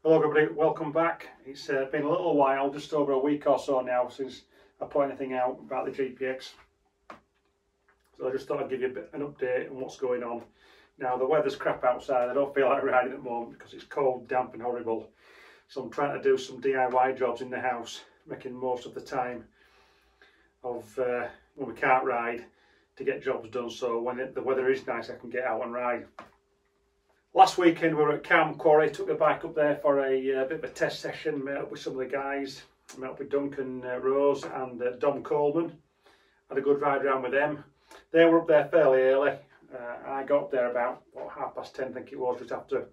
Hello everybody, welcome back. It's been a little while, just over a week or so now since I put anything out about the GPX. So I just thought I'd give you a bit an update on what's going on. Now the weather's crap outside, I don't feel like riding at the moment because it's cold, damp and horrible. So I'm trying to do some DIY jobs in the house, making most of the time of when we can't ride to get jobs done, so when the weather is nice I can get out and ride. Last weekend we were at Cowm Quarry, took the bike up there for a bit of a test session, met up with some of the guys, met up with Duncan Rose and Dom Coleman. Had a good ride around with them. They were up there fairly early. I got up there about 10:30 I think it was, just after.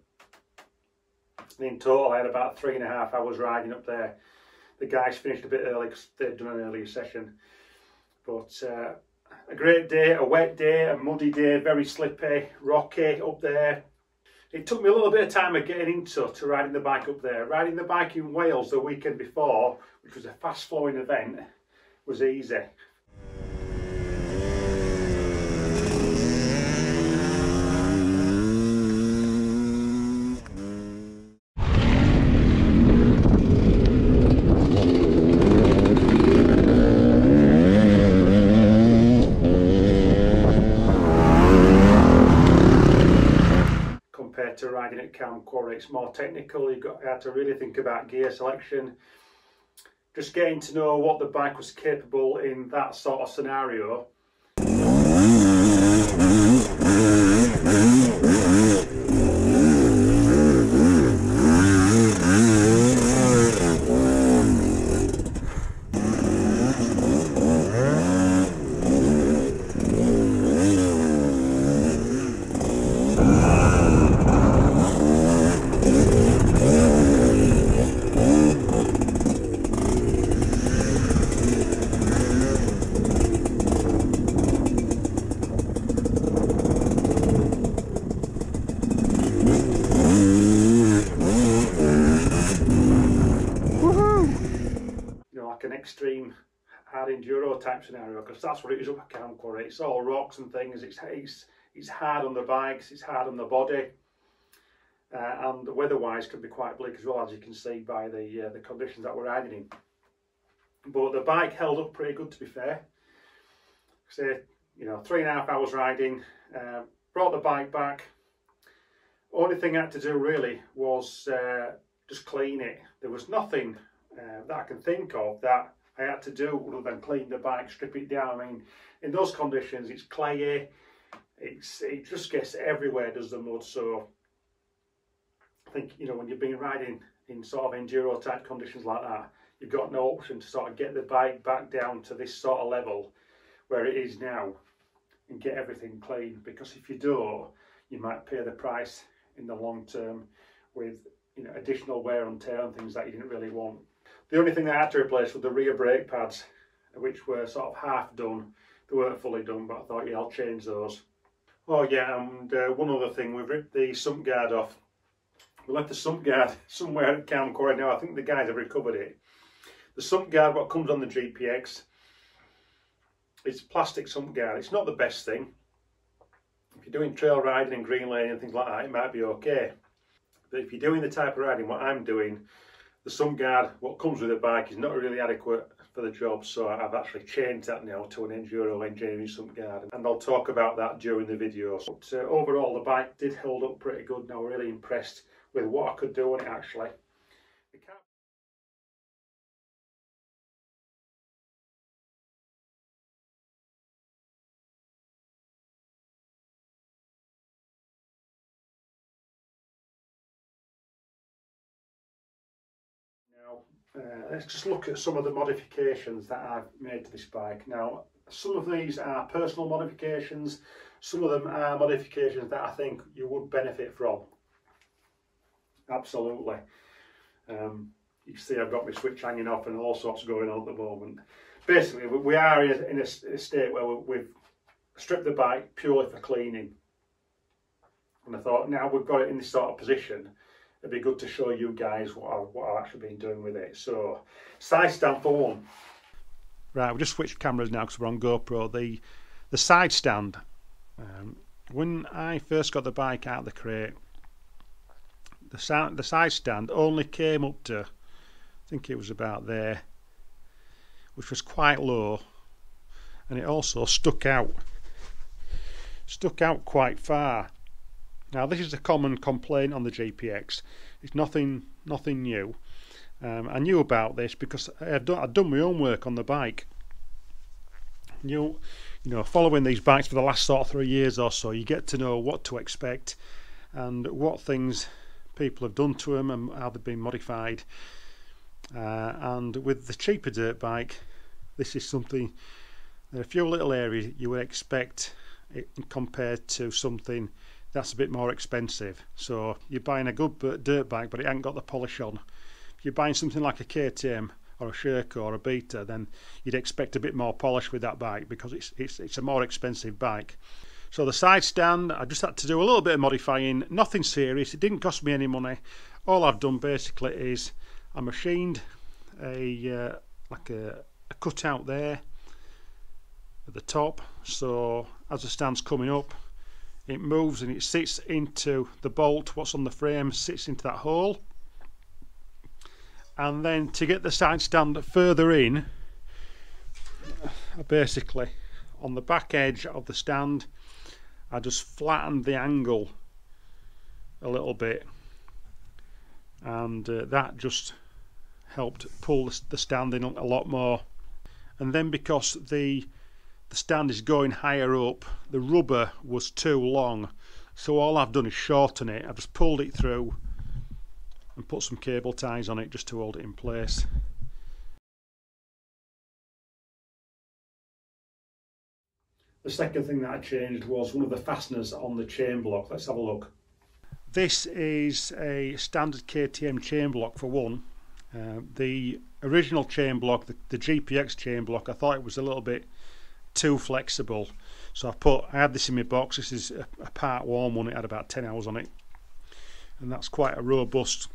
And in total I had about 3.5 hours riding up there. The guys finished a bit early because they'd done an earlier session. But a great day, a wet day, a muddy day, very slippy, rocky up there. It took me a little bit of time of getting into riding the bike up there. Riding the bike in Wales the weekend before, which was a fast flowing event, was easy. Compared to riding at Cowm Quarry, it's more technical. You had to really think about gear selection, just getting to know what the bike was capable in that sort of scenario. An extreme hard enduro type scenario, because that's what it is up at Cowm Quarry. It's all rocks and things. It's hard on the bikes, it's hard on the body, and the weather-wise can be quite bleak as well, as you can see by the conditions that we're riding in. But the bike held up pretty good, to be fair. Say, 3.5 hours riding, brought the bike back. Only thing I had to do really was just clean it. There was nothing that I can think of that I had to do other than clean the bike, strip it down. I mean, in those conditions it's clayey, it just gets everywhere, does the mud. So I think, when you've been riding in sort of enduro type conditions like that, you've got no option to sort of get the bike back down to this sort of level where it is now and get everything clean, because if you don't, you might pay the price in the long term with additional wear and tear and things that you didn't really want. The only thing I had to replace were the rear brake pads, which were sort of half done. They weren't fully done, but I thought, yeah, I'll change those. Oh yeah, and one other thing, we've ripped the sump guard off. We left the sump guard somewhere at Cowm Quarry now. I think the guys have recovered it. The sump guard, what comes on the GPX, it's plastic sump guard. It's not the best thing. If you're doing trail riding and green lane and things like that, it might be okay. But if you're doing the type of riding what I'm doing, the sump guard, what comes with the bike, is not really adequate for the job, so I've actually changed that now to an enduro engineering sump guard, and I'll talk about that during the video. But overall the bike did hold up pretty good, and I'm really impressed with what I could do on it actually. Let's just look at some of the modifications that I've made to this bike. Now, some of these are personal modifications, some of them are modifications that I think you would benefit from. Absolutely. You can see I've got my switch hanging off and all sorts going on at the moment. Basically, we are in a state where we've stripped the bike purely for cleaning. And I thought, now we've got it in this sort of position, it'd be good to show you guys what I've actually been doing with it. So, side stand for one. Right, we've just switched cameras now because we're on GoPro. The side stand, when I first got the bike out of the crate, the side stand only came up to, I think it was about there, which was quite low, and it also stuck out quite far. Now this is a common complaint on the GPX. It's nothing new. I knew about this because I'd done my own work on the bike. You know, following these bikes for the last sort of 3 years or so, you get to know what to expect and what things people have done to them and how they've been modified. And with the cheaper dirt bike, this is something, there are a few little areas you would expect it compared to something that's a bit more expensive. So you're buying a good dirt bike, but it ain't got the polish on. If you're buying something like a KTM or a Sherco or a Beta, then you'd expect a bit more polish with that bike because it's a more expensive bike. So the side stand, I just had to do a little bit of modifying, nothing serious, it didn't cost me any money. All I've done basically is I machined a cutout there at the top, so as the stand's coming up, it moves and it sits into the bolt, what's on the frame sits into that hole. And then to get the side stand further in, basically on the back edge of the stand, I just flattened the angle a little bit, and that just helped pull the stand in a lot more. And then because the stand is going higher up, the rubber was too long, so all I've done is shorten it. I've just pulled it through and put some cable ties on it just to hold it in place. The second thing that I changed was one of the fasteners on the chain block. Let's have a look. This is a standard KTM chain block for one. The original chain block, the GPX chain block, I thought it was a little bit too flexible, so I had this in my box. This is a part warm one. It had about 10 hours on it, and that's quite a robust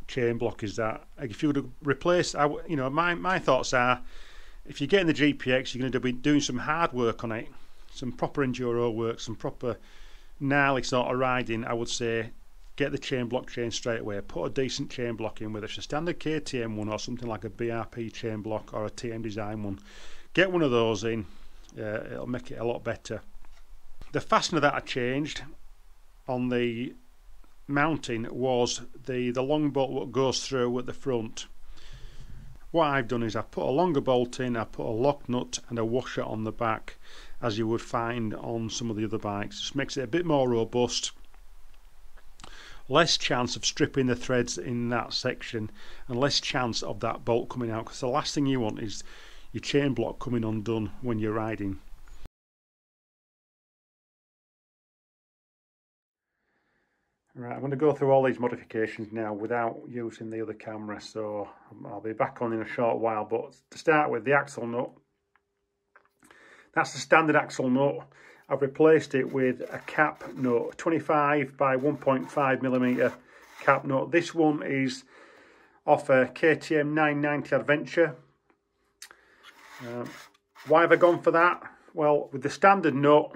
chain block. Is that if you would replace, you know, my thoughts are, if you're getting the GPX, you're going to be doing some hard work on it, some proper enduro work, some proper gnarly sort of riding. I would say get the chain block changed straight away. Put a decent chain block in, whether it's a standard KTM one or something like a BRP chain block or a TM design one. Get one of those in, it'll make it a lot better. The fastener that I changed on the mounting was the long bolt that goes through at the front. What I've done is I've put a longer bolt in, I put a lock nut and a washer on the back, as you would find on some of the other bikes. Just makes it a bit more robust. Less chance of stripping the threads in that section, and less chance of that bolt coming out, because the last thing you want is your chain block coming undone when you're riding. Right, I'm going to go through all these modifications now without using the other camera, so I'll be back on in a short while. But to start with, the axle nut. That's the standard axle nut. I've replaced it with a cap nut, 25 by 1.5mm cap nut. This one is off a KTM 990 Adventure. Why have I gone for that? Well, with the standard nut,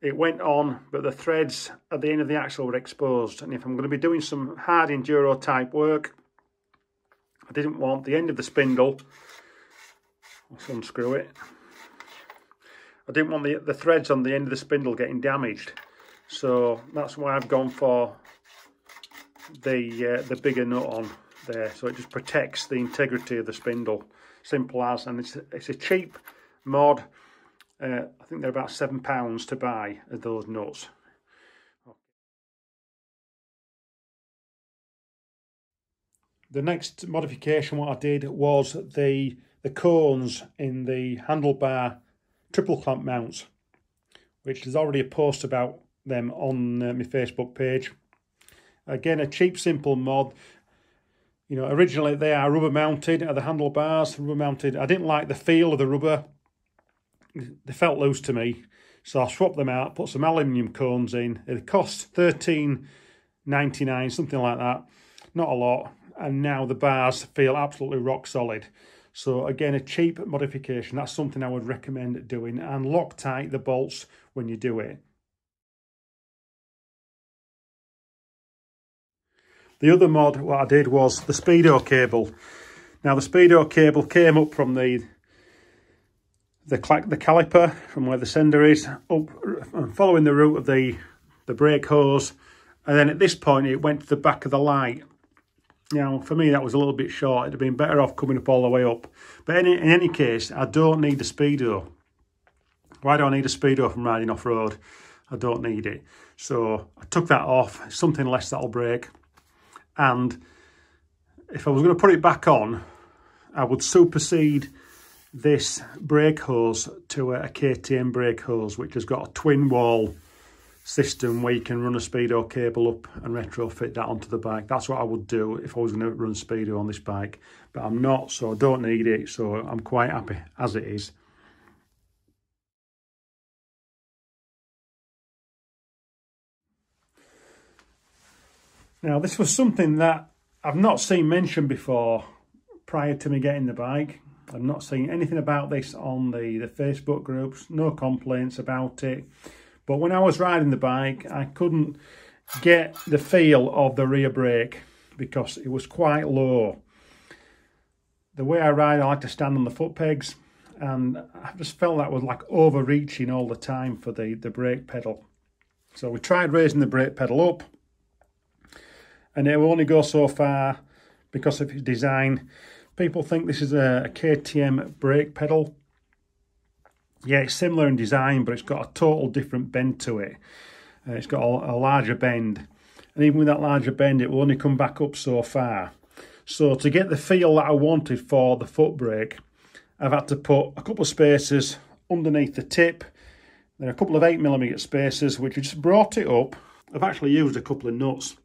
it went on, but the threads at the end of the axle were exposed, and if I'm going to be doing some hard enduro type work, I didn't want the end of the spindle, let's unscrew it, I didn't want the threads on the end of the spindle getting damaged, so that's why I've gone for the bigger nut on there, so it just protects the integrity of the spindle. Simple as, and it's a cheap mod. I think they're about £7 to buy of those nuts. The next modification what I did was the cones in the handlebar triple clamp mounts, which there's already a post about them on my Facebook page. Again, a cheap simple mod. You know, originally they are rubber mounted at the handlebars, rubber mounted. I didn't like the feel of the rubber. They felt loose to me, so I swapped them out, put some aluminium cones in. It cost $13.99, something like that, not a lot, and now the bars feel absolutely rock solid. So again, a cheap modification. That's something I would recommend doing, and Loctite the bolts when you do it. The other mod, what I did was the Speedo cable. Now the Speedo cable came up from the caliper, from where the sender is, up and following the route of the brake hose, and then at this point it went to the back of the light. Now for me that was a little bit short. It'd have been better off coming up all the way up. But in any case, I don't need the Speedo. Why do I need a Speedo from riding off-road? I don't need it. So I took that off. Something less that'll break. And if I was going to put it back on, I would supersede this brake hose to a KTM brake hose, which has got a twin wall system where you can run a Speedo cable up and retrofit that onto the bike. That's what I would do if I was going to run Speedo on this bike. But I'm not, so I don't need it. So I'm quite happy as it is. Now, this was something that I've not seen mentioned before prior to me getting the bike. I've not seen anything about this on the Facebook groups, no complaints about it. But when I was riding the bike, I couldn't get the feel of the rear brake because it was quite low. The way I ride, I like to stand on the foot pegs, and I just felt that was like overreaching all the time for the brake pedal. So we tried raising the brake pedal up, and it will only go so far because of its design. People think this is a KTM brake pedal. Yeah, it's similar in design, but it's got a total different bend to it. It's got a larger bend. And even with that larger bend, it will only come back up so far. So to get the feel that I wanted for the foot brake, I've had to put a couple of spacers underneath the tip, then a couple of 8mm spacers, which just brought it up. I've actually used a couple of nuts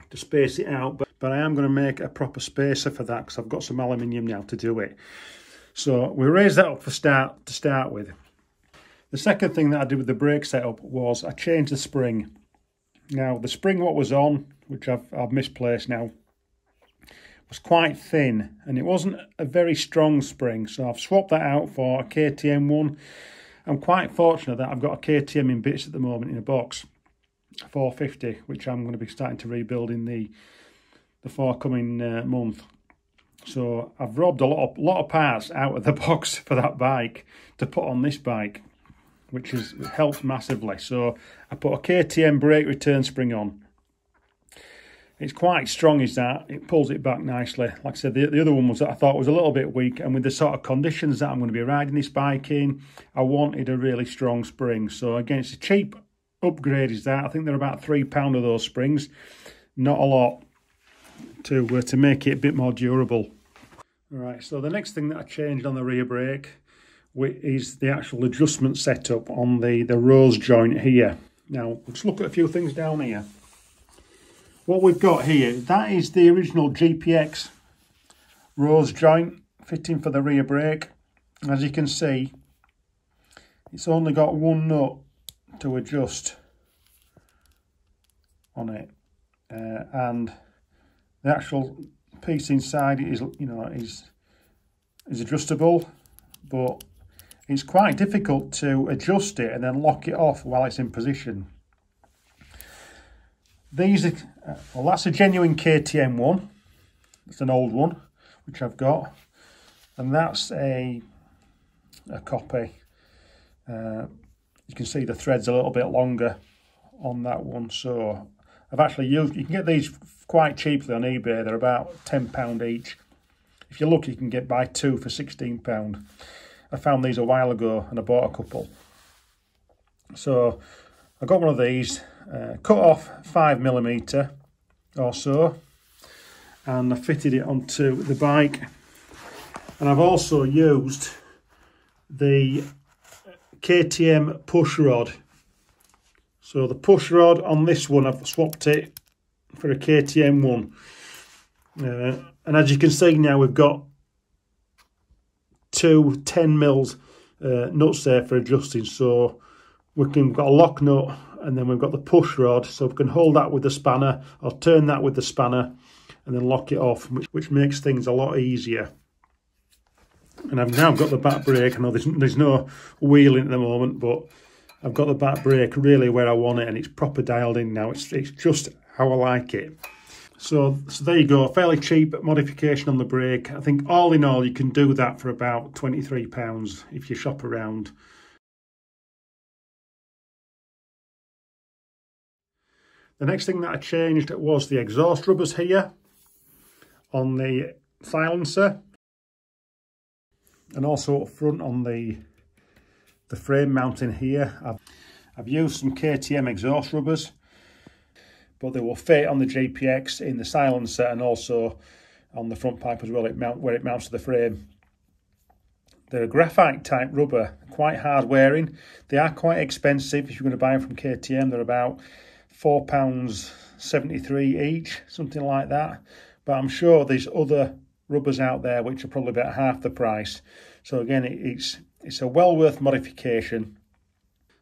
to space it out, but I am going to make a proper spacer for that because I've got some aluminium now to do it. So we raised that up to start with. The second thing that I did with the brake setup was I changed the spring. Now the spring what was on, which I've misplaced now, was quite thin and it wasn't a very strong spring, so I've swapped that out for a KTM one. I'm quite fortunate that I've got a KTM in bits at the moment in a box, 450, which I'm going to be starting to rebuild in the forthcoming month. So I've robbed a lot of parts out of the box for that bike to put on this bike, which has helped massively. So I put a KTM brake return spring on. It's quite strong, is that. It pulls it back nicely. Like I said, the other one was that I thought was a little bit weak, and with the sort of conditions that I'm going to be riding this bike in, I wanted a really strong spring. So again, it's a cheap upgrade, is that. I think they're about £3 of those springs. Not a lot to make it a bit more durable. Alright, so the next thing that I changed on the rear brake is the actual adjustment setup on the rose joint here. Now, let's look at a few things down here. What we've got here, that is the original GPX rose joint fitting for the rear brake. As you can see, it's only got one nut to adjust on it, and the actual piece inside is, is adjustable, but it's quite difficult to adjust it and then lock it off while it's in position. These are, well, that's a genuine KTM one. It's an old one, which I've got, and that's a copy. You can see the thread's a little bit longer on that one, so I've actually used, you can get these quite cheaply on eBay. They're about £10 each. If you're lucky, you can buy two for £16. I found these a while ago and I bought a couple. So I got one of these, cut off 5mm or so, and I fitted it onto the bike. And I've also used the KTM push rod. So the push rod on this one, I've swapped it for a KTM one. And as you can see now, we've got two 10mm nuts there for adjusting. So we've got a lock nut, and then we've got the push rod, so we can hold that with the spanner or turn that with the spanner and then lock it off, which makes things a lot easier. And I've now got the back brake. I know there's no wheeling at the moment, but I've got the back brake really where I want it, and it's proper dialed in now. It's just how I like it. So there you go, fairly cheap modification on the brake. I think all in all you can do that for about £23 if you shop around. The next thing that I changed was the exhaust rubbers here on the silencer, and also up front on the frame mounting here. I've used some KTM exhaust rubbers, but they will fit on the GPX in the silencer and also on the front pipe as well, where it mounts to the frame. They're a graphite type rubber, quite hard wearing. They are quite expensive if you're going to buy them from KTM. They're about £4.73 each, something like that. But I'm sure there's other rubbers out there which are probably about half the price. So again, it's a well worth modification.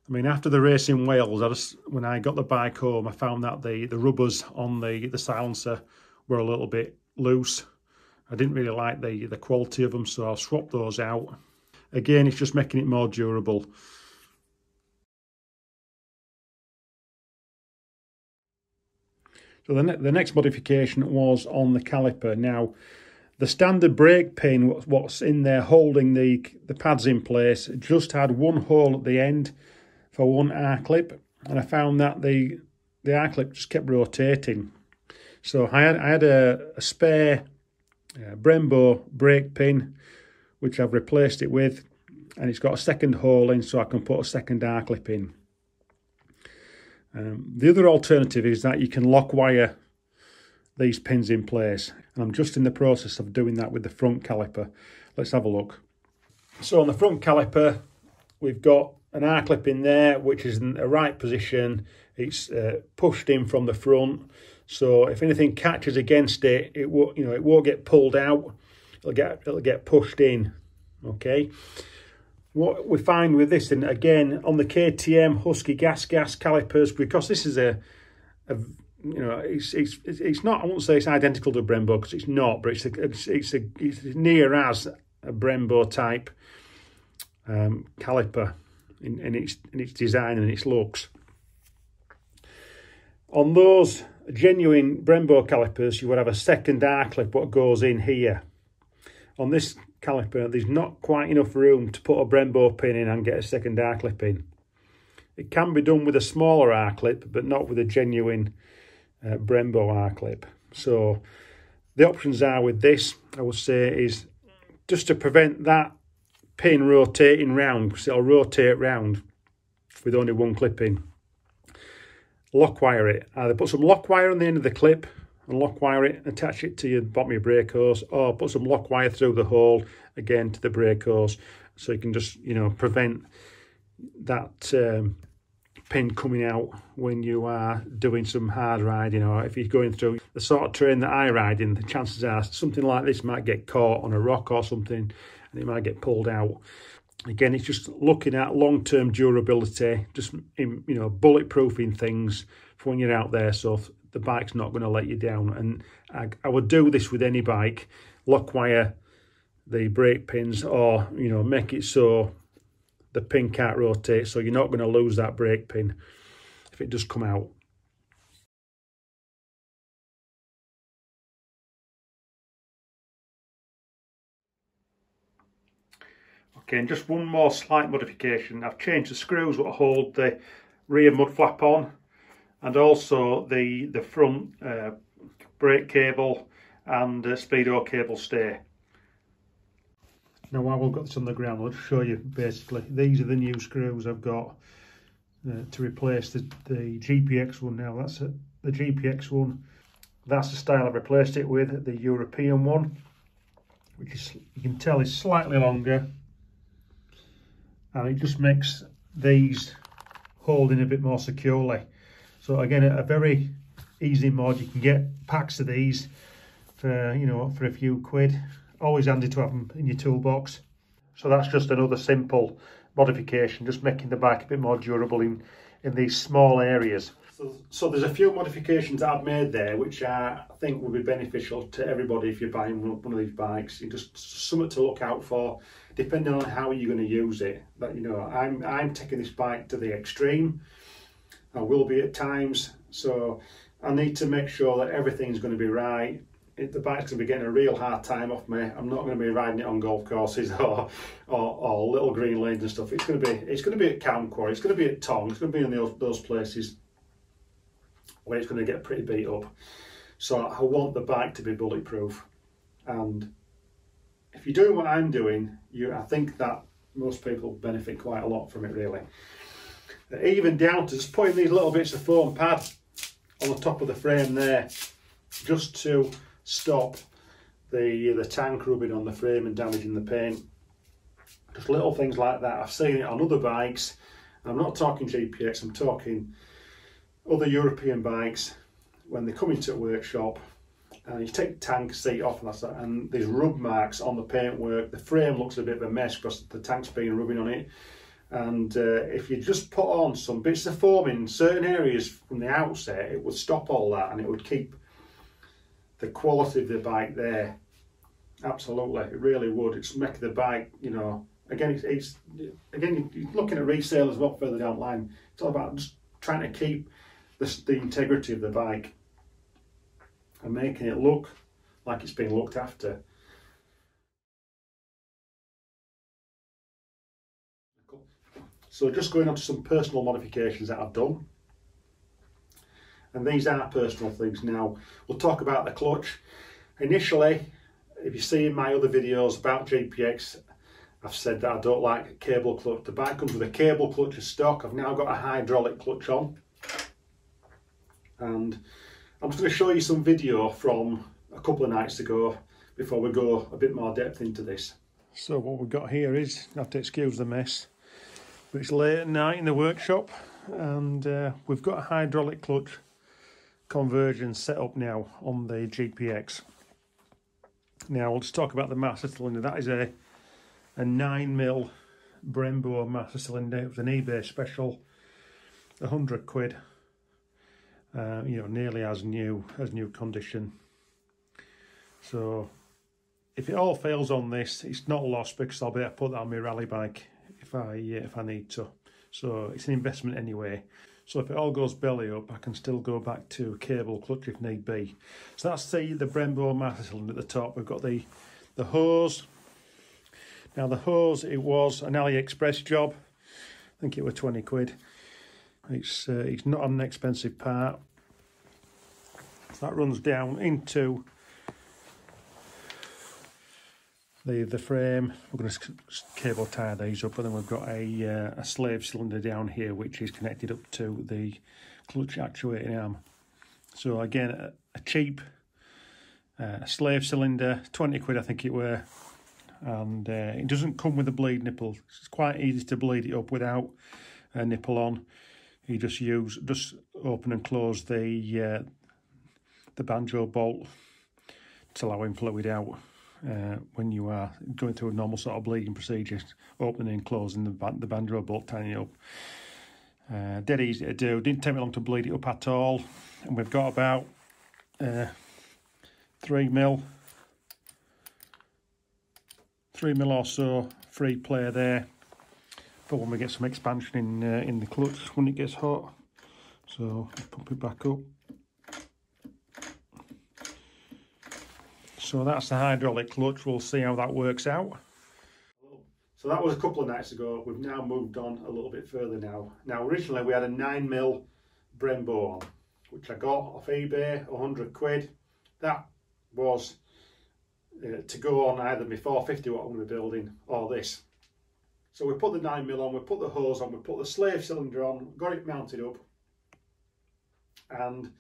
I mean, after the race in Wales, when I got the bike home, I found that the rubbers on the silencer were a little bit loose. I didn't really like the quality of them, so I'll swap those out. Again, it's just making it more durable. So the next modification was on the caliper. Now, the standard brake pin, what's in there holding the pads in place, just had one hole at the end for one R-clip, and I found that the R-clip just kept rotating. So I had a spare Brembo brake pin, which I've replaced it with, and it's got a second hole in so I can put a second R-clip in. The other alternative is that you can lock wire these pins in place, and I'm just in the process of doing that with the front caliper. Let's have a look. So on the front caliper, we've got an R-clip in there which is in the right position. It's pushed in from the front, so if anything catches against it, it won't get pulled out. It'll get pushed in. Okay. What we find with this, and again on the KTM Husky gas calipers, because this is it's not, I won't say it's identical to Brembo because it's not, but it's near as a Brembo type caliper in its design and its looks. On those genuine Brembo calipers, you would have a second R-clip what goes in here. On this caliper, there's not quite enough room to put a Brembo pin in and get a second R-clip in. It can be done with a smaller R-clip, but not with a genuine Brembo R-clip. So the options are with this, I would say, is just to prevent that pin rotating round, because it'll rotate round with only one clip in. Lock wire it. Either put some lock wire on the end of the clip and lock wire it, attach it to your bottom of your brake hose, or put some lock wire through the hole again to the brake hose, so you can just prevent that pin coming out when you are doing some hard riding, or if you're going through the sort of terrain that I ride in. The chances are something like this might get caught on a rock or something and it might get pulled out. Again, it's just looking at long-term durability, just bulletproofing things for when you're out there, so the bike's not going to let you down. And I would do this with any bike: lock wire the brake pins, or make it so the pin can't rotate, so you're not going to lose that brake pin if it does come out. Okay, and just one more slight modification. I've changed the screws that hold the rear mud flap on, and also the front brake cable and Speedo cable stay. Now, while we've got this on the ground, I'll just show you basically. These are the new screws I've got to replace the GPX one. Now, that's the GPX one. That's the style I've replaced it with, the European one, which is, you can tell, is slightly longer. And it just makes these hold in a bit more securely. So again, a very easy mod. You can get packs of these for for a few quid. Always handy to have them in your toolbox. So that's just another simple modification, just making the bike a bit more durable in these small areas. So there's a few modifications that I've made there which I think will be beneficial to everybody if you're buying one of these bikes. It's just something to look out for, depending on how you're going to use it. But I'm taking this bike to the extreme. I will be at times. So I need to make sure that everything's going to be right. The bike's going to be getting a real hard time off me. I'm not going to be riding it on golf courses or little green lanes and stuff. It's going to be at Cowm Quarry. It's going to be at Tong. It's going to be in those places where it's going to get pretty beat up. So I want the bike to be bulletproof. And if you're doing what I'm doing, I think that most people benefit quite a lot from it, really. Even down to just putting these little bits of foam pad on the top of the frame there, just to stop the tank rubbing on the frame and damaging the paint. Just little things like that. I've seen it on other bikes. I'm not talking GPX, I'm talking other European bikes. When they come into a workshop and you take the tank seat off and that's that, and there's rub marks on the paintwork, the frame looks a bit of a mess because the tank's been rubbing on it. And if you just put on some bits of foam in certain areas from the outset, it would stop all that and it would keep the quality of the bike there. Absolutely, it really would. It's make the bike, you know, again, again, you're looking at resale as well further down the line. It's all about just trying to keep the integrity of the bike and making it look like it's been looked after. So just going on to some personal modifications that I've done. And these are personal things now. We'll talk about the clutch. Initially, if you see in my other videos about GPX, I've said that I don't like cable clutch. The bike comes with a cable clutch as stock. I've now got a hydraulic clutch on. And I'm just going to show you some video from a couple of nights ago before we go a bit more depth into this. So what we've got here is, you have to excuse the mess, but it's late at night in the workshop and we've got a hydraulic clutch conversion set up now on the GPX. Now we'll just talk about the master cylinder. That is a 9mm Brembo master cylinder. It was an eBay special, 100 quid. You know, nearly as new condition. So if it all fails on this, it's not lost because I'll be able to put that on my rally bike if I need to. So it's an investment anyway. So if it all goes belly up, I can still go back to cable clutch if need be. So that's the Brembo master cylinder at the top. We've got the hose. Now the hose, it was an AliExpress job. I think it was 20 quid. It's not an expensive part. So that runs down into the frame. We're going to cable tie these up, and then we've got a slave cylinder down here which is connected up to the clutch actuating arm. So again, a cheap slave cylinder, 20 quid I think it were, and it doesn't come with a bleed nipple. It's quite easy to bleed it up without a nipple on. You just open and close the banjo bolt to allow in fluid out. When you are going through a normal sort of bleeding procedure, opening and closing the banjo bolt, tying it up. Dead easy to do, didn't take me long to bleed it up at all. And we've got about 3mm or so free play there for when we get some expansion in the clutch when it gets hot. So pump it back up. So that's the hydraulic clutch. We'll see how that works out. So that was a couple of nights ago. We've now moved on a little bit further now. Now originally we had a 9mm Brembo on, which I got off eBay, 100 quid. That was to go on either my 450 what I'm going to be building or this. So we put the 9mm on, we put the hose on, we put the slave cylinder on, got it mounted up, and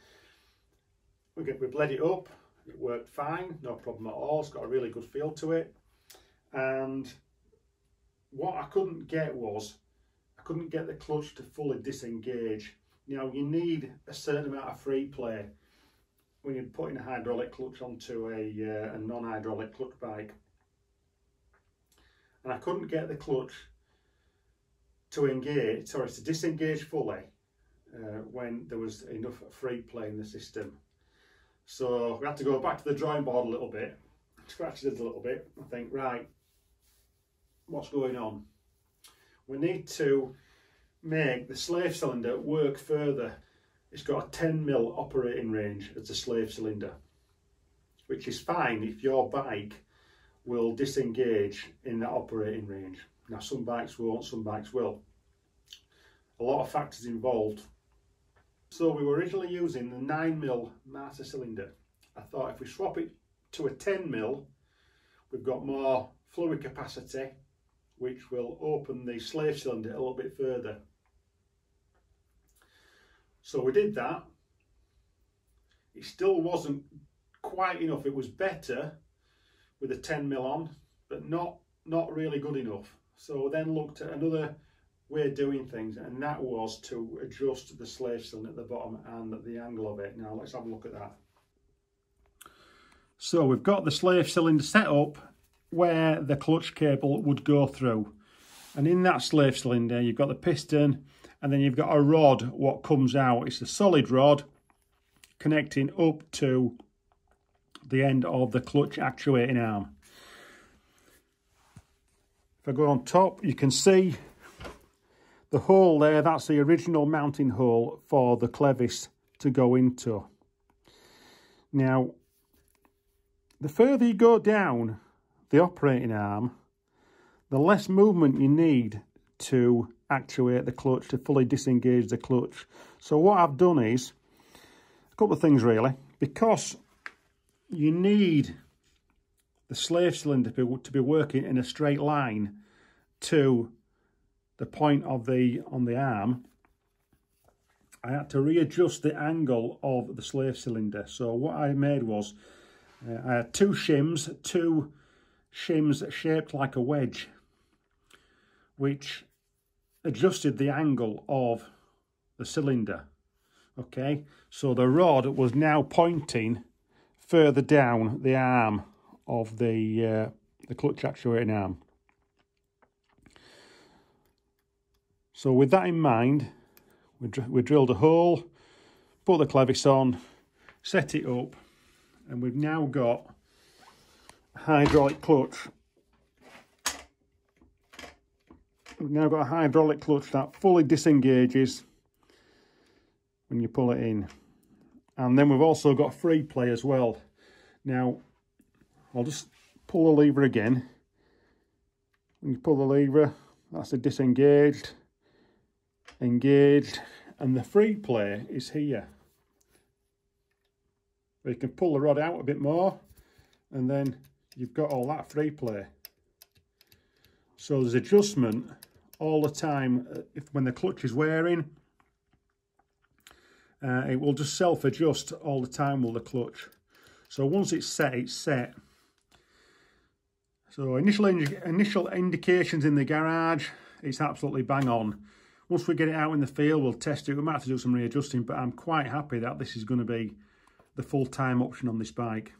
we bled it up. It worked fine, no problem at all. It's got a really good feel to it. And what I couldn't get was, I couldn't get the clutch to fully disengage. Now you need a certain amount of free play when you're putting a hydraulic clutch onto a non-hydraulic clutch bike. And I couldn't get the clutch to disengage fully when there was enough free play in the system. So we had to go back to the drawing board a little bit, scratch it a little bit, and think, right, what's going on? We need to make the slave cylinder work further it's got a 10mm operating range as a slave cylinder, which is fine if your bike will disengage in that operating range. Now some bikes won't, some bikes will. A lot of factors involved. So we were originally using the 9mm master cylinder. I thought if we swap it to a 10mm, we've got more fluid capacity, which will open the slave cylinder a little bit further. So we did that. It still wasn't quite enough. It was better with a 10mm on, but not really good enough. So we then looked at another way of doing things, and that was to adjust the slave cylinder at the bottom and the angle of it. Now let's have a look at that. So we've got the slave cylinder set up where the clutch cable would go through, and in that slave cylinder you've got the piston, and then you've got a rod what comes out. It's a solid rod connecting up to the end of the clutch actuating arm. If I go on top, you can see the hole there. That's the original mounting hole for the clevis to go into. Now, the further you go down the operating arm, the less movement you need to actuate the clutch, to fully disengage the clutch. So what I've done is a couple of things really. Because you need the slave cylinder to be working in a straight line to the point of on the arm, I had to readjust the angle of the slave cylinder. So what I made was I had two shims shaped like a wedge, which adjusted the angle of the cylinder. Okay, so the rod was now pointing further down the arm of the clutch actuating arm. So with that in mind, we drilled a hole, put the clevis on, set it up, and we've now got a hydraulic clutch. We've now got a hydraulic clutch that fully disengages when you pull it in. And then we've also got free play as well. Now, I'll just pull the lever again. When you pull the lever, that's a disengaged, engaged, and the free play is here. So you can pull the rod out a bit more, and then you've got all that free play. So there's adjustment all the time. When the clutch is wearing, it will just self-adjust all the time with the clutch. So once it's set, it's set. So initial indications in the garage, it's absolutely bang on. Once we get it out in the field, we'll test it. We might have to do some readjusting, but I'm quite happy that this is going to be the full-time option on this bike.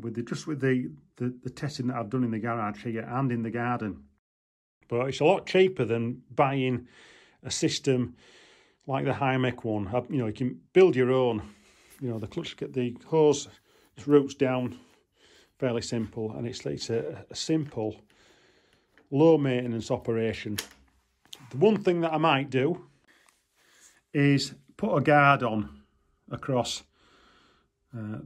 With the testing that I've done in the garage here and in the garden. But it's a lot cheaper than buying a system like the Hymec one. You know, you can build your own. You know, the clutch, the hose routes down, fairly simple, and it's a simple, low maintenance operation. The one thing that I might do is put a guard on across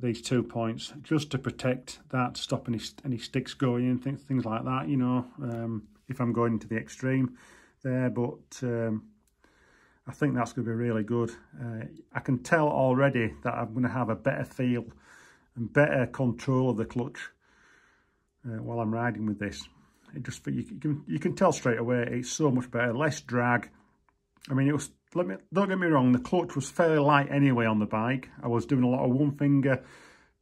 these 2 points, just to protect that, stop any sticks going in, things like that, you know, if I'm going to the extreme there. But I think that's going to be really good. I can tell already that I'm going to have a better feel and better control of the clutch while I'm riding with this. It just, you can tell straight away it's so much better, less drag. I mean, it was, don't get me wrong, the clutch was fairly light anyway on the bike. I was doing a lot of one finger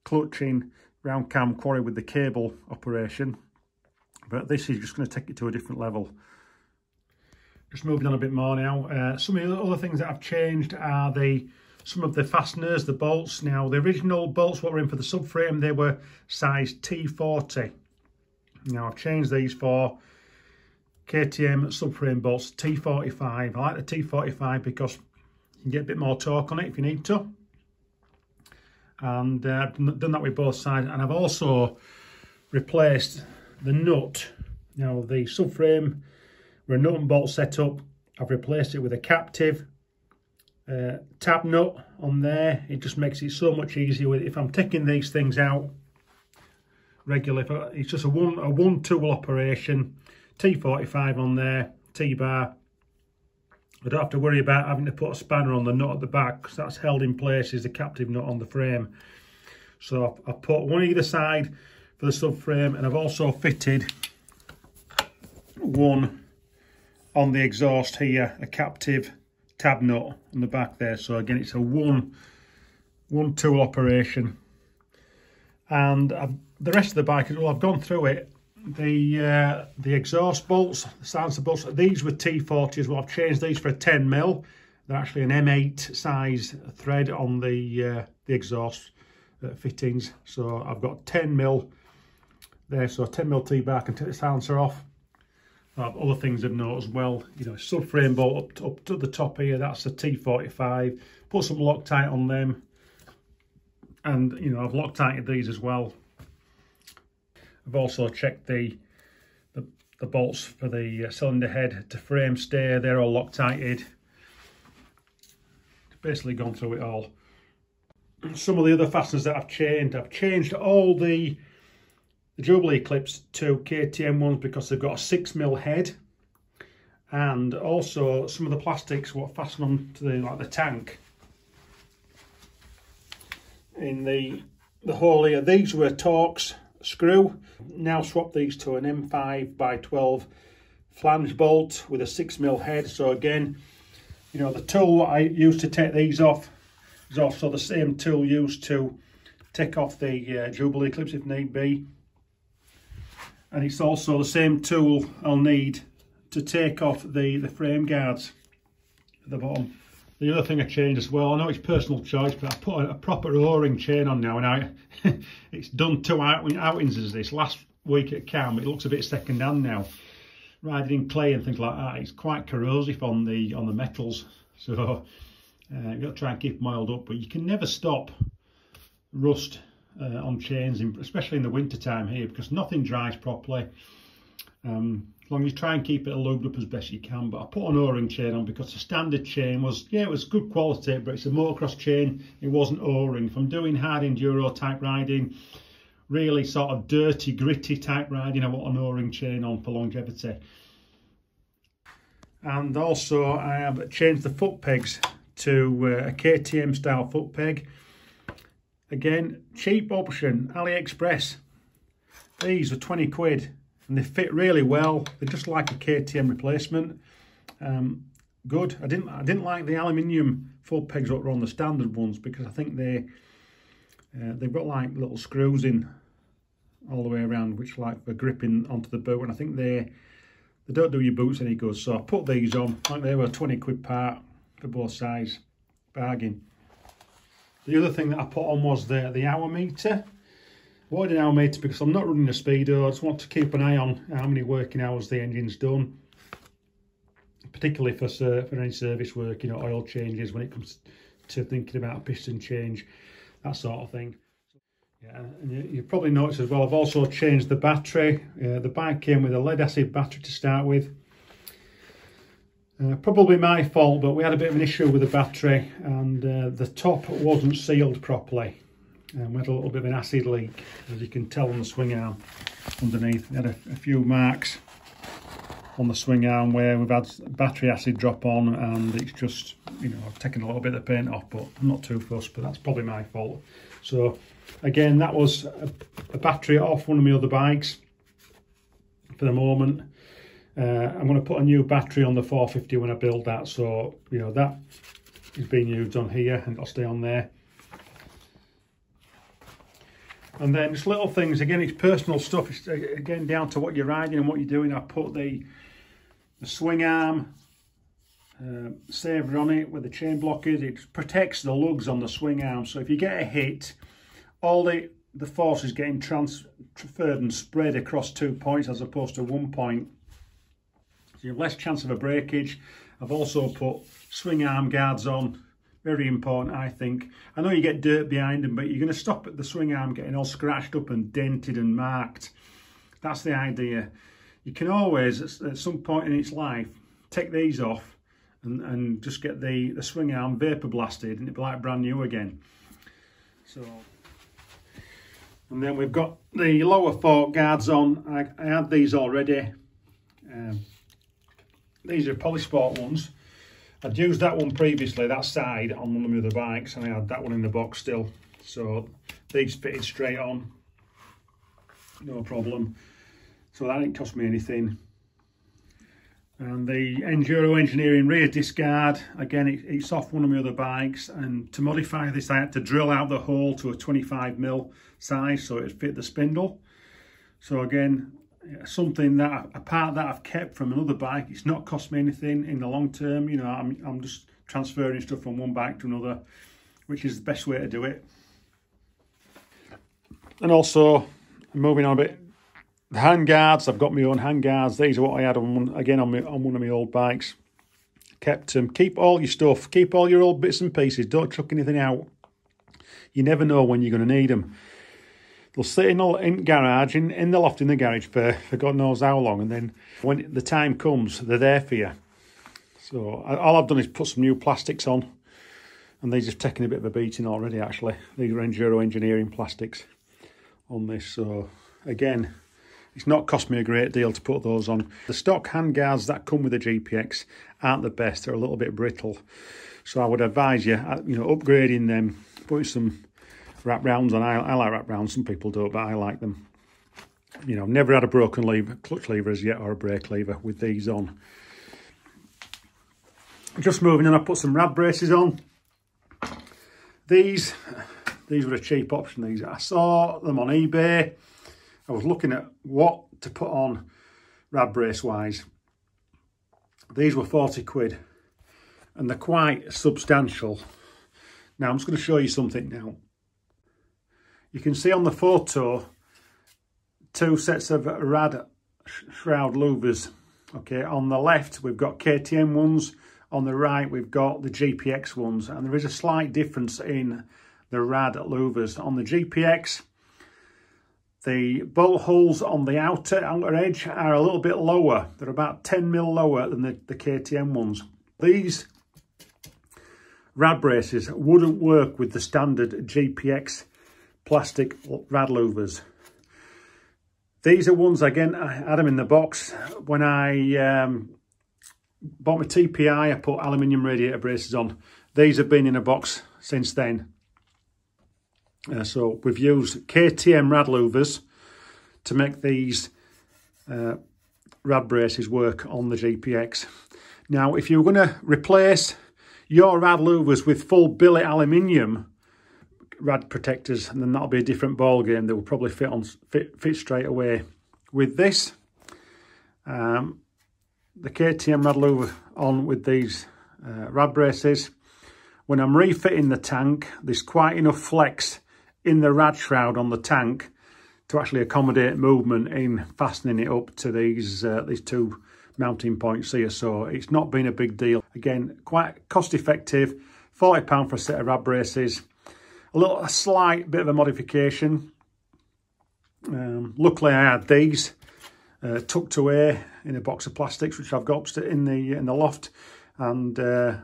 clutching around Cowm Quarry with the cable operation, but this is just going to take it to a different level. Just moving on a bit more now. Some of the other things that I've changed are some of the fasteners, the bolts. Now, the original bolts what were in for the subframe, they were size T40. Now, I've changed these for KTM subframe bolts, T45. I like the T45 because you can get a bit more torque on it if you need to. And I've done that with both sides. And I've also replaced the nut. Now, the subframe were a nut and bolt setup. I've replaced it with a captive tab nut on there. It just makes it so much easier with if I'm taking these things out regularly. It's just a one tool operation. T45 on there, T-bar. I don't have to worry about having to put a spanner on the nut at the back because that's held in place as the captive nut on the frame. So I've put one either side for the subframe, and I've also fitted one on the exhaust here, a captive tab nut on the back there. So again, it's a one tool operation. And the rest of the bike as well, I've gone through it. The exhaust bolts, the silencer bolts, these were T40 as well. I've changed these for a 10mm. They're actually an M8 size thread on the exhaust fittings. So I've got 10mm there, so 10mm T-bar, can take the silencer off. Other things of note as well, you know, subframe bolt up to the top here, that's a T45. Put some Loctite on them, and you know, I've Loctited these as well. I've also checked the bolts for the cylinder head to frame stay. They're all Loctited. Basically gone through it all. Some of the other fasteners that I've changed all the Jubilee clips to KTM ones because they've got a 6mm head, and also some of the plastics what fasten on to the tank in the hole here. These were Torx screw. Now swap these to an M5x12 flange bolt with a 6mm head. So again, you know, the tool I used to take these off is also the same tool used to take off the Jubilee clips if need be. And it's also the same tool I'll need to take off the frame guards at the bottom. The other thing I changed as well, I know it's personal choice, but I put a proper O-ring chain on now, and it's done 2 outings as this. Last week at Cowm, it looks a bit second hand now. Riding in clay and things like that, it's quite corrosive on the metals, so you've got to try and keep them oiled up, but you can never stop rust on chains, especially in the winter time here, because nothing dries properly. As long as you try and keep it lubed up as best you can. But I put an O-ring chain on because the standard chain was, yeah, it was good quality, but it's a motocross chain, it wasn't O-ring. If I'm doing hard enduro type riding, really sort of dirty, gritty type riding, I want an O-ring chain on for longevity. And also I have changed the foot pegs to a KTM style foot peg. Again, cheap option, AliExpress. These are 20 quid and they fit really well. They're just like a KTM replacement. Good. I didn't like the aluminium foot pegs that were on the standard ones because I think they've got like little screws in all the way around, which like for gripping onto the boot, and I think they don't do your boots any good. So I put these on, like they were 20 quid part for both sides, bargain. The other thing that I put on was the hour meter. Why an hour meter? Because I'm not running a Speedo. I just want to keep an eye on how many working hours the engine's done, particularly for any service work, you know, oil changes, when it comes to thinking about a piston change, that sort of thing. Yeah, and you probably noticed as well, I've also changed the battery. The bike came with a lead acid battery to start with. Probably my fault, but we had a bit of an issue with the battery, and the top wasn't sealed properly. And we had a little bit of an acid leak, as you can tell on the swing arm underneath. We had a few marks on the swing arm where we've had battery acid drop on, and it's just, you know, I've taken a little bit of the paint off, but I'm not too fussed, but that's probably my fault. So again, that was a battery off one of my other bikes for the moment. I'm going to put a new battery on the 450 when I build that, so you know that is being used on here and it'll stay on there. And then just little things, again, it's personal stuff. It's again down to what you're riding and what you're doing. I put the swing arm saver on it with the chain blockers. It protects the lugs on the swing arm, so if you get a hit, all the force is getting transferred and spread across 2 points as opposed to 1 point. So you have less chance of a breakage. I've also put swing arm guards on. Very important, I think. I know you get dirt behind them, but you're going to stop at the swing arm getting all scratched up and dented and marked. That's the idea. You can always, at some point in its life, take these off and just get the swing arm vapor blasted, and it'd be like brand new again. So, and then we've got the lower fork guards on. I had these already. These are Polysport ones. I'd used that one previously, that side, on one of my other bikes, and I had that one in the box still. So these fitted straight on, no problem. So that didn't cost me anything. And the Enduro Engineering rear disc guard, again, it's off one of my other bikes, and to modify this I had to drill out the hole to a 25mm size so it'd fit the spindle. So again, something that, a part that I've kept from another bike. It's not cost me anything in the long term, you know, I'm just transferring stuff from one bike to another, which is the best way to do it. And also, moving on a bit, the hand guards, I've got my own hand guards. These are what I had on one of my old bikes. Kept them. Keep all your stuff. Keep all your old bits and pieces. Don't chuck anything out. You never know when you're going to need them. They'll sit in the garage, in the loft in the garage for God knows how long. And then when the time comes, they're there for you. So all I've done is put some new plastics on. And they're just taking a bit of a beating already, actually. These are Enduro Engineering plastics on this. So again, it's not cost me a great deal to put those on. The stock handguards that come with the GPX aren't the best. They're a little bit brittle. So I would advise you, upgrading them, putting some wrap rounds on. I like wrap rounds. Some people don't, but I like them. You know, never had a broken clutch lever as yet, or a brake lever with these on. Just moving on, I put some rad braces on. These were a cheap option. These, I saw them on eBay. I was looking at what to put on rad brace wise. These were 40 quid and they're quite substantial. Now I'm just going to show you something now. You can see on the photo two sets of rad shroud louvers. Okay, on the left we've got KTM ones, on the right we've got the GPX ones, and there is a slight difference in the rad louvers. On the GPX, the bolt holes on the outer edge are a little bit lower. They're about 10mm lower than the KTM ones. These rad braces wouldn't work with the standard GPX plastic rad louvers. These are ones, again, I had them in the box. When I bought my TPI, I put aluminium radiator braces on. These have been in a box since then. So we've used KTM rad louvers to make these rad braces work on the GPX. Now, if you're going to replace your rad louvers with full billet aluminium rad protectors, then that'll be a different ball game. They will probably fit straight away. With this, the KTM rad louver on with these rad braces, when I'm refitting the tank, there's quite enough flex in the rad shroud on the tank to actually accommodate movement in fastening it up to these two mounting points here. So it's not been a big deal. Again, quite cost effective, £40 for a set of rad braces. A slight bit of a modification. Luckily I had these tucked away in a box of plastics, which I've got in the loft, and the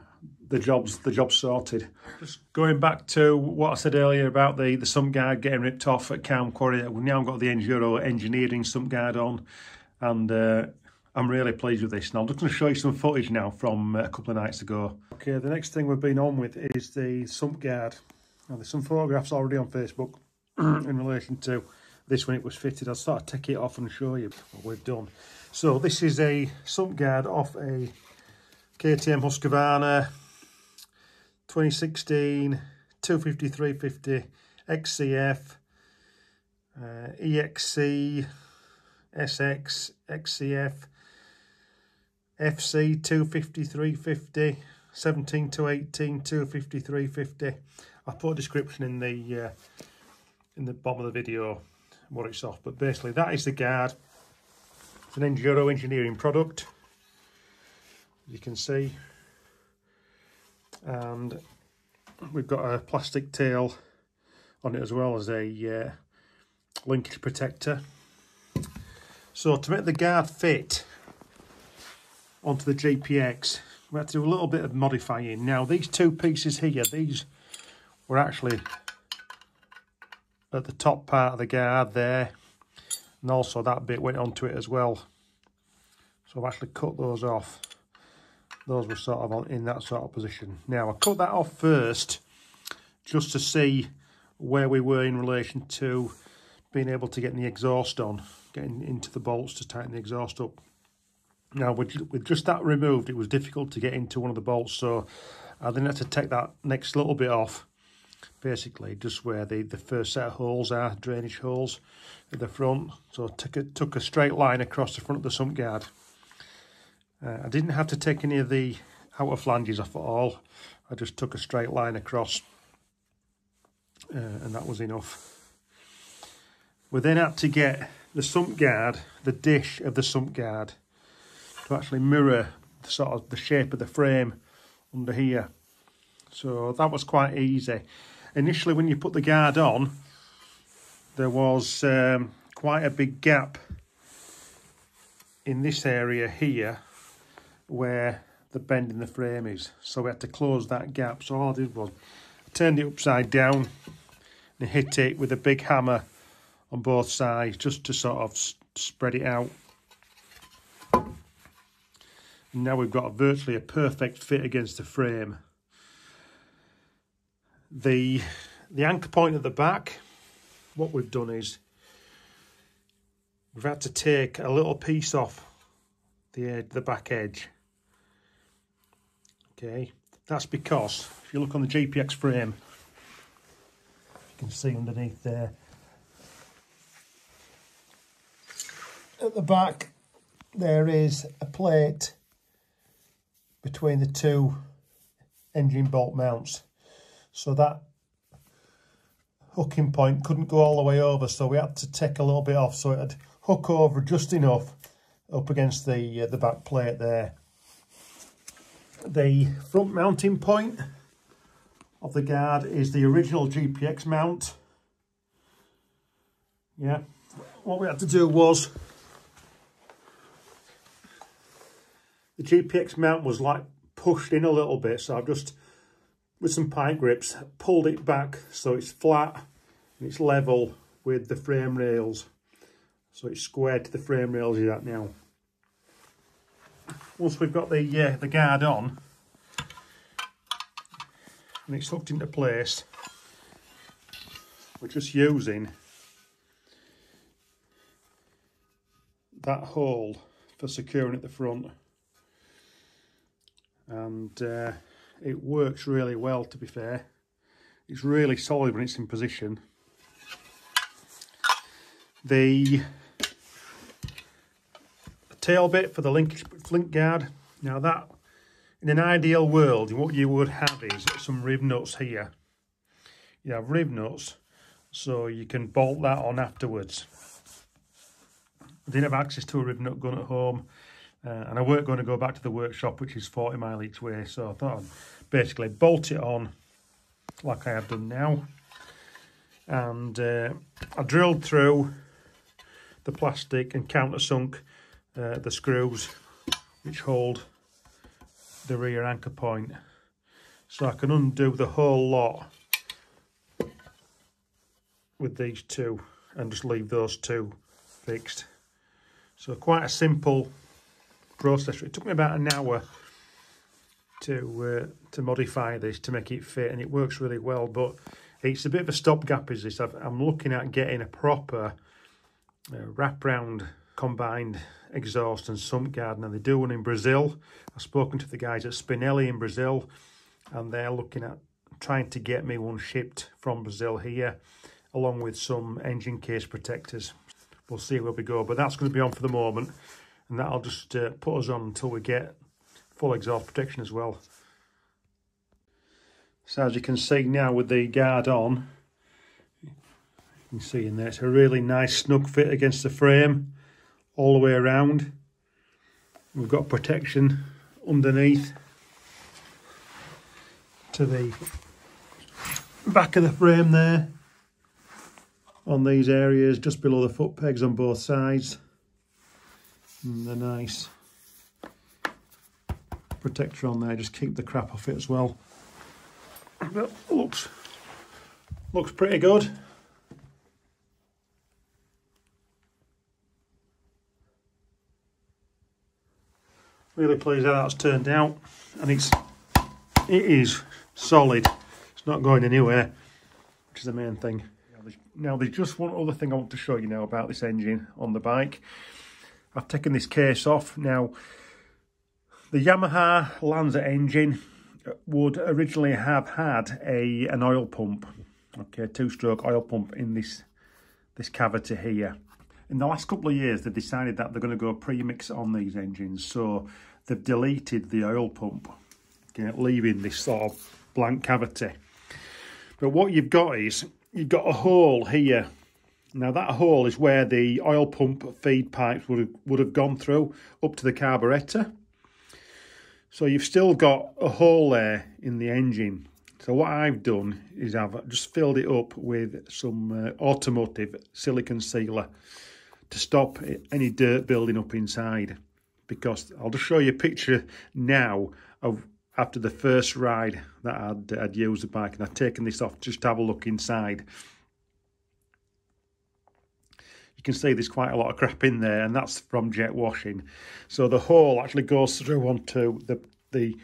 job's sorted. Just going back to what I said earlier about the sump guard getting ripped off at Cowm Quarry. We've now got the Enduro Engineering sump guard on, and I'm really pleased with this. Now I'm just going to show you some footage now from a couple of nights ago. Okay, the next thing we've been on with is the sump guard. Now there's some photographs already on Facebook in relation to this when it was fitted. I'll sort of take it off and show you what we've done. So this is a sump guard off a KTM Husqvarna 2016 250/350 XCF EXC SX XCF FC 250/350 17 to 18 250/350. I'll put a description in the bottom of the video what it's off, but basically that is the guard. It's an Enduro Engineering product, as you can see, and we've got a plastic tail on it as well as a linkage protector. So to make the guard fit onto the GPX, we had to do a little bit of modifying. Now these two pieces here, these were actually at the top part of the guard there, and also that bit went onto it as well. So I've actually cut those off. Those were sort of in that sort of position. Now I cut that off first just to see where we were in relation to being able to get the exhaust on, getting into the bolts to tighten the exhaust up. Now with just that removed, it was difficult to get into one of the bolts, so I then had to take that next little bit off, basically just where the first set of holes are, drainage holes at the front. So I took a straight line across the front of the sump guard. I didn't have to take any of the outer flanges off at all. I just took a straight line across, and that was enough. We then had to get the sump guard, the dish of the sump guard, to actually mirror sort of the shape of the frame under here. So that was quite easy. Initially, when you put the guard on, there was quite a big gap in this area here where the bend in the frame is, so we had to close that gap. So all I did was I turned it upside down and hit it with a big hammer on both sides just to sort of spread it out. And now we've got virtually a perfect fit against the frame. The anchor point at the back, what we've done is we've had to take a little piece off the back edge. Okay, that's because if you look on the GPX frame, you can see underneath there, at the back there is a plate between the two engine bolt mounts, so that hooking point couldn't go all the way over, so we had to take a little bit off so it'd hook over just enough up against the back plate there. The front mounting point of the guard is the original GPX mount. Yeah, what we had to do was, the GPX mount was like pushed in a little bit, so I've just, with some pipe grips, pulled it back so it's flat and it's level with the frame rails. So it's squared to the frame rails you're at now. Once we've got the guard on and it's hooked into place, we're just using that hole for securing at the front, and it works really well, to be fair. It's really solid when it's in position. The tail bit for the link guard, now that, in an ideal world, what you would have is some rib nuts here. You have rib nuts so you can bolt that on afterwards. I didn't have access to a rib nut gun at home, and I weren't going to go back to the workshop, which is 40 miles each way, so I thought I'd basically bolt it on like I have done now. And I drilled through the plastic and countersunk the screws which hold the rear anchor point, so I can undo the whole lot with these two and just leave those two fixed. So quite a simple process. It took me about an hour to modify this to make it fit, and it works really well, but it's a bit of a stopgap is this. I'm looking at getting a proper wraparound combined exhaust and sump guard. Now they do one in Brazil. I've spoken to the guys at Spinelli in Brazil, and they're looking at trying to get me one shipped from Brazil here, along with some engine case protectors. We'll see where we go, but that's going to be on for the moment, and that'll just put us on until we get full exhaust protection as well. So as you can see now with the guard on, you can see in there it's a really nice snug fit against the frame all the way around. We've got protection underneath to the back of the frame there, on these areas just below the foot pegs on both sides, and they're nice protector on there, just keep the crap off it as well. But looks pretty good. Really pleased how that's turned out, and it is solid. It's not going anywhere, which is the main thing. Now there's just one other thing I want to show you now about this engine on the bike. I've taken this case off. Now the Yamaha Lanza engine would originally have had an oil pump, okay, 2-stroke oil pump in this cavity here. In the last couple of years, they've decided that they're going to go premix on these engines, so they've deleted the oil pump, okay, leaving this sort of blank cavity. But what you've got is, you've got a hole here. Now that hole is where the oil pump feed pipes would have gone through up to the carburettor. So you've still got a hole there in the engine. So what I've done is I've just filled it up with some automotive silicone sealer to stop any dirt building up inside. Because I'll just show you a picture now of after the first ride that I'd used the bike, and I've taken this off just to have a look inside. You can see there's quite a lot of crap in there, and that's from jet washing. So the hole actually goes through onto the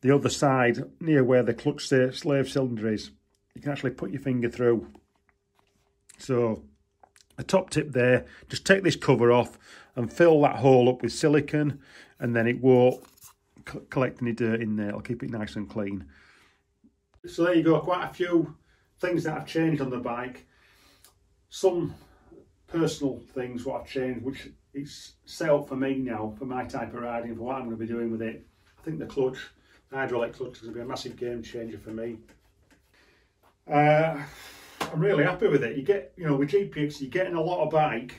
other side near where the clutch slave cylinder is. You can actually put your finger through. So a top tip there, just take this cover off and fill that hole up with silicone, and then it won't collect any dirt in there. It'll keep it nice and clean. So there you go, quite a few things that I've changed on the bike. Some personal things what I've changed, which it's set up for me now, for my type of riding, for what I'm going to be doing with it. I think the clutch, the hydraulic clutch, is going to be a massive game changer for me. I'm really happy with it. You get, you know, with GPX, you're getting a lot of bike,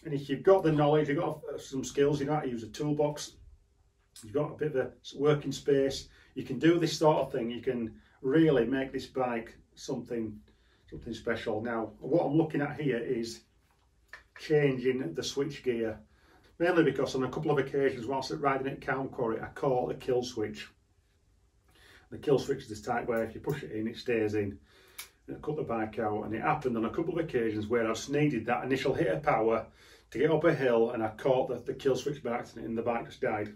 and if you've got the knowledge, you've got some skills, you know how to use a toolbox, you've got a bit of a working space, you can do this sort of thing. You can really make this bike something special. Now, what I'm looking at here is changing the switch gear, mainly because on a couple of occasions whilst riding at Cowm Quarry, I caught the kill switch. The kill switch is this type where if you push it in, it stays in. And I cut the bike out, and it happened on a couple of occasions where I just needed that initial hit of power to get up a hill, and I caught the kill switch by accident and the bike just died.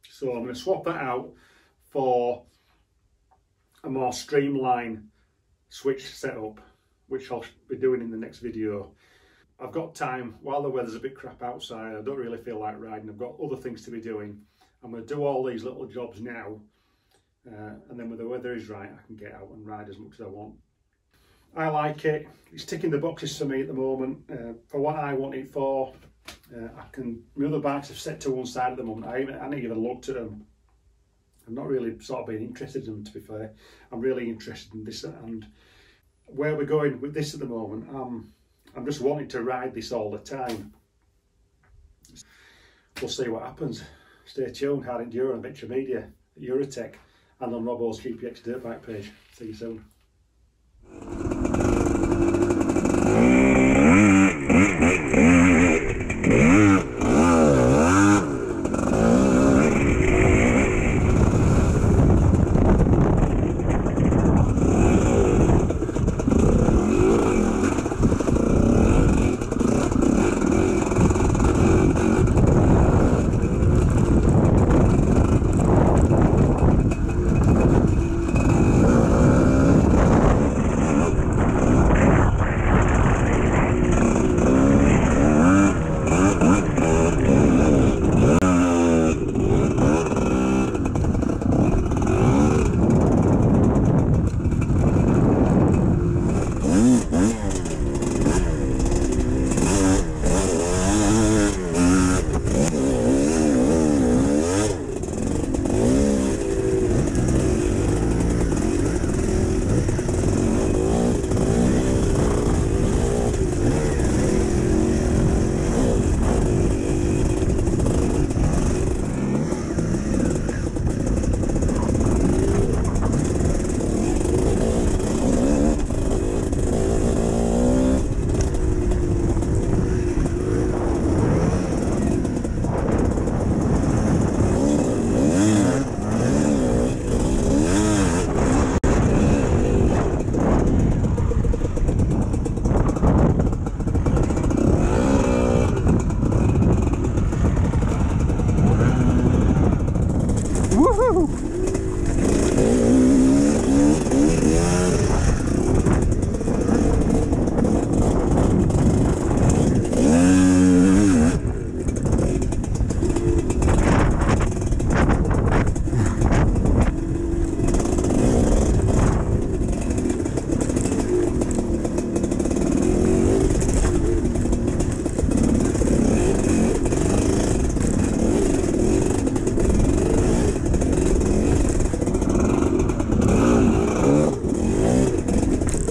So I'm going to swap that out for a more streamlined switch setup, which I'll be doing in the next video. I've got time, while the weather's a bit crap outside, I don't really feel like riding, I've got other things to be doing. I'm going to do all these little jobs now, and then when the weather is right, I can get out and ride as much as I want. I like it, it's ticking the boxes for me at the moment, for what I want it for. My other bikes are set to one side at the moment. I haven't even looked at them. I'm not really sort of being interested in them, to be fair. I'm really interested in this, and where we're going with this at the moment, I'm just wanting to ride this all the time. We'll see what happens. Stay tuned, Hard Enduro and Adventure Media at Eurotech and on Robbo's GPX dirt bike page. See you soon.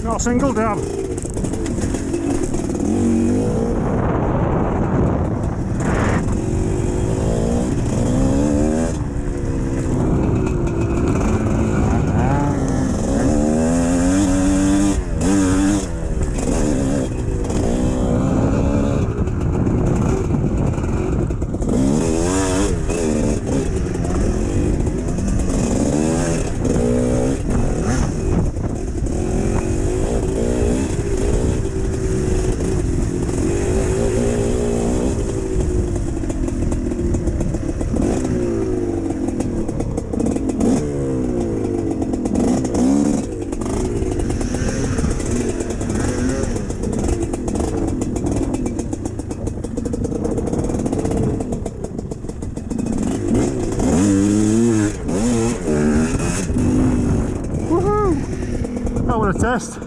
Not a single dab. Woohoo! That was a test.